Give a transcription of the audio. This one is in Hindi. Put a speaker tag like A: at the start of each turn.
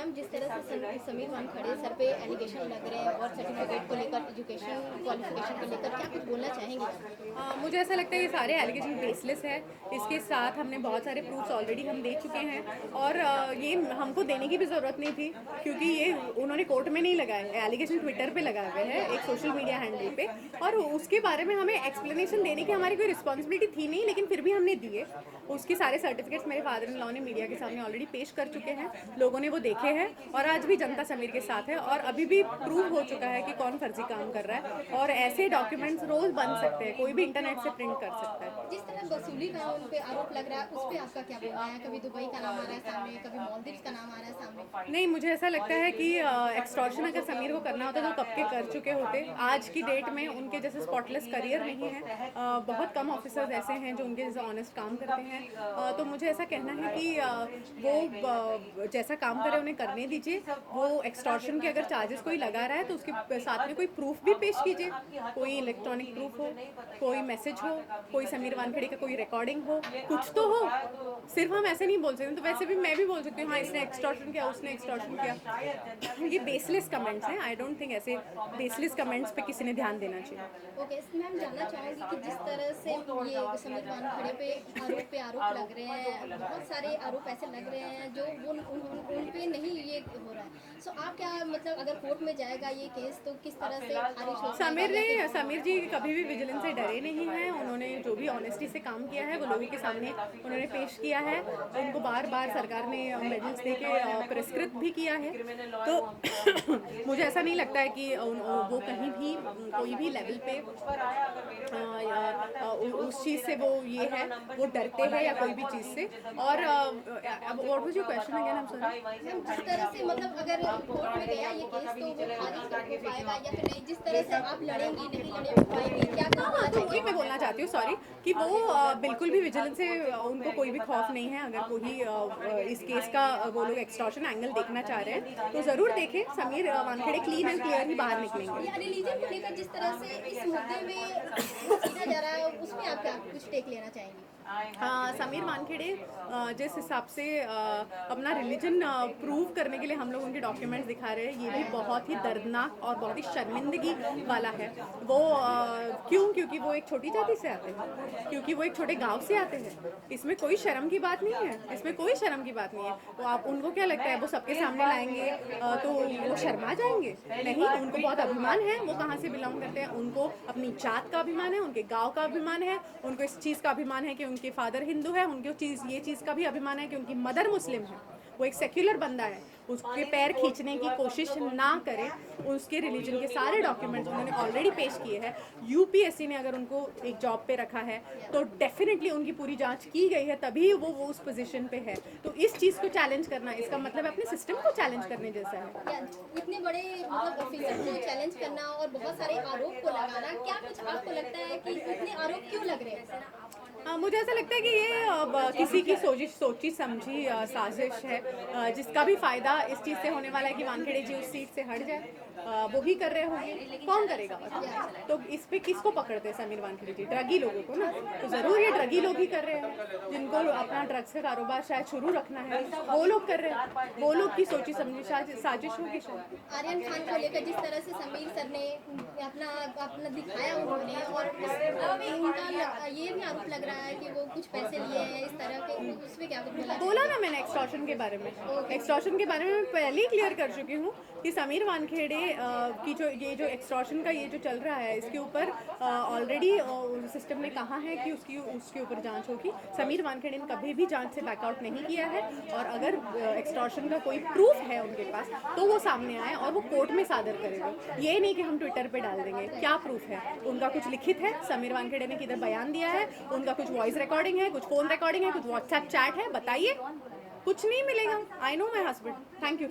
A: मैम जिस तरह से समीर वानखेड़े सर पे एलिगेशन लग रहे हैं और सर्टिफिकेट को लेकर एजुकेशन क्वालिफिकेशन को लेकर क्या कुछ बोलना चाहेंगे?
B: मुझे ऐसा लगता है ये सारे एलिगेशन बेसलेस है। इसके साथ हमने बहुत सारे प्रूफ्स ऑलरेडी हम दे चुके हैं और ये हमको देने की भी ज़रूरत नहीं थी क्योंकि ये उन्होंने कोर्ट में नहीं लगाए, एलिगेशन ट्विटर पे लगाए हुए हैं एक सोशल मीडिया हैंडल पे, और उसके बारे में हमें एक्सप्लेनेशन देने की हमारी कोई रिस्पॉन्सिबिलिटी थी नहीं, लेकिन फिर भी हमने दिए। उसके सारे सर्टिफिकेट्स मेरे फादर इन लॉ ने मीडिया के सामने ऑलरेडी पेश कर चुके हैं, लोगों ने वो देखे हैं और आज भी जनता समीर के साथ है और अभी भी प्रूव हो चुका है कि कौन फर्जी काम कर रहा है और ऐसे डॉक्यूमेंट्स रोज बन सकते हैं, कोई भी इंटरनेट से प्रिंट कर सकता है।
A: जिस तरह वसूली का उन पे आरोप लग रहा है उस पे आपका क्या बोलना है? कभी दुबई का नाम आ रहा है सामने, कभी मालदीव्स का नाम आ रहा है सामने।
B: नहीं, मुझे ऐसा लगता है कि एक्सटॉर्शन अगर समीर को करना होता तो कब के कर चुके होते। आज की डेट में उनके जैसे स्पॉटलेस करियर नहीं है, बहुत कम ऑफिसर्स ऐसे हैं जो उनके जैसे ऑनेस्ट काम करते हैं, तो मुझे ऐसा कहना है कि वो जैसा काम करे उन्हें करने दीजिए। वो एक्सटॉर्शन के अगर चार्जेस कोई लगा रहा है तो उसके साथ में कोई प्रूफ भी पेश कीजिए, कोई इलेक्ट्रॉनिक प्रूफ हो, कोई मैसेज हो, कोई समीर वानखेड़े का कोई रिकॉर्डिंग हो, कुछ तो हो। सिर्फ हम ऐसे नहीं बोल सकते, तो वैसे भी मैं भी बोल सकती हूँ हाँ इसने एक्सटॉर्शन किया, उसने एक्सटॉर्शन किया। ये बेसलेस कमेंट्स हैं। आई डोंट थिंक ऐसे बेसलेस कमेंट्स पे किसी ने ध्यान देना चाहिए।
A: ओके मैम, जानना चाहूँगी कि जिस तरह से ये समीर वानखेड़े पे आरोप लग रहे हैं, बहुत सारे आरोप ऐसे लग रहे हैं जो उन पे नहीं ये हो रहा है, सो आप क्या मतलब अगर कोर्ट में जाएगा ये केस तो किस तरह से खारिज हो?
B: समीर जी कभी भी विजिलेंस से डरे नहीं हैं। उन्होंने जो भी ऑनेस्टी से काम किया है वो लोगों के सामने उन्होंने पेश किया है। उनको बार बार सरकार ने मेडल्स देके पुरस्कृत भी किया है, तो मुझे ऐसा नहीं लगता है कि वो कहीं भी कोई भी लेवल पे उस चीज़ से वो ये है, वो डरते हैं या कोई भी चीज़ से। और what was your question again? I am sorry.
A: जिस तरह से मतलब अगर कोर्ट में गया ये केस तो वो खारिज हो पाएगा या फिर नहीं? जिस तरह से आप लड़ेंगी नहीं लड़े पाएंगी, क्या करना
B: तो वही मैं बोलना चाहती हूँ, सॉरी, कि वो बिल्कुल भी विजिलेंस से उनको कोई भी खौफ नहीं है। अगर कोई इस केस का वो लोग एक्सटॉर्शन एंगल देखना चाह रहे हैं तो ज़रूर देखें। Sameer Wankhede clean and clear ही बाहर निकलेंगे।
A: रिलीजन को लेकर जिस तरह से इस मुद्दे में सीधा जा रहा है उसमें आप क्या कुछ टेक लेना चाहेंगी?
B: समीर वानखेड़े जिस हिसाब से अपना रिलीजन प्रूव करने के लिए हम लोग उनके डॉक्यूमेंट्स दिखा रहे हैं, ये भी बहुत ही दर्दनाक और बहुत ही शर्मिंदगी वाला है। वो क्योंकि वो एक छोटी जाति से आते हैं, क्योंकि वो एक छोटे गांव से आते हैं। इसमें कोई शर्म की बात नहीं है, इसमें कोई शर्म की बात नहीं है। तो आप उनको क्या लगता है वो सबके सामने लाएंगे तो वो शर्मा जाएंगे? नहीं, उनको बहुत अभिमान है वो कहाँ से बिलोंग करते हैं। उनको अपनी जात का अभिमान है, उनके गाँव का अभिमान है, उनको इस चीज़ का अभिमान है कि उनके फादर हिंदू है, उनको ये चीज़ का भी अभिमान है कि उनकी मदर मुस्लिम है। वो एक सेक्युलर बंदा है, उसके पैर खींचने की कोशिश ना करें। उसके रिलीजन के सारे डॉक्यूमेंट्स उन्होंने ऑलरेडी पेश किए हैं। यूपीएससी ने अगर उनको एक जॉब पे रखा है तो डेफिनेटली उनकी पूरी जांच की गई है, तभी वो उस पोजीशन पे है। तो इस चीज़ को चैलेंज करना, इसका मतलब अपने सिस्टम को चैलेंज करने जैसा है।
A: इतने बड़े मतलब ऑफिसर को चैलेंज करना और बहुत सारे आरोप को लगाना, क्या कुछ आपको लगता है कि इतने आरोप क्यों लग रहे हैं?
B: मुझे ऐसा लगता है कि ये किसी की सोची समझी साजिश है, जिसका भी फायदा इस चीज़ से होने वाला है कि वानखेड़े जी उस सीट से हट जाए। वो ही कर रहे होंगे, कौन करेगा? तो इस पे किसको पकड़ते हैं समीर वानखेड़े जी? ड्रगी लोगों को ना। तो ज़रूर ये ड्रगी लोग ही कर रहे हैं, जिनको अपना ड्रग्स का कारोबार शायद शुरू रखना है, वो लोग कर रहे हैं। वो लोग की सोची समझी साजिश होगी शायद।
A: आर्यन खान को लेकर जिस तरह से समीर सर ने अपना दिखाया उन्होंने, और उनका ये भी आरोप लग रहा है कि वो कुछ पैसे लिए हैं इस तरह के, उसमें क्या कुछ
B: बोला ना मैंने एक्सटॉर्शन के बारे में। एक्सटॉर्शन के बारे में मैं पहले ही क्लियर कर चुकी हूँ कि समीर वानखेड़े की जो एक्सटॉर्शन का ये जो चल रहा है, इसके ऊपर ऑलरेडी सिस्टम ने कहा है कि उसके ऊपर जांच होगी। समीर वानखेड़े ने कभी भी जांच से बैकआउट नहीं किया है, और अगर एक्सटॉर्शन का कोई प्रूफ है उनके पास तो वो सामने आए और वो कोर्ट में सादर करेंगे। ये नहीं कि हम ट्विटर पे डाल देंगे। क्या प्रूफ है? उनका कुछ लिखित है, समीर वानखेड़े ने किधर बयान दिया है, उनका कुछ वॉइस रिकॉर्डिंग है, कुछ फोन रिकॉर्डिंग है, कुछ व्हाट्सएप चैट है, बताइए। कुछ नहीं मिलेगा। I know my husband. Thank you.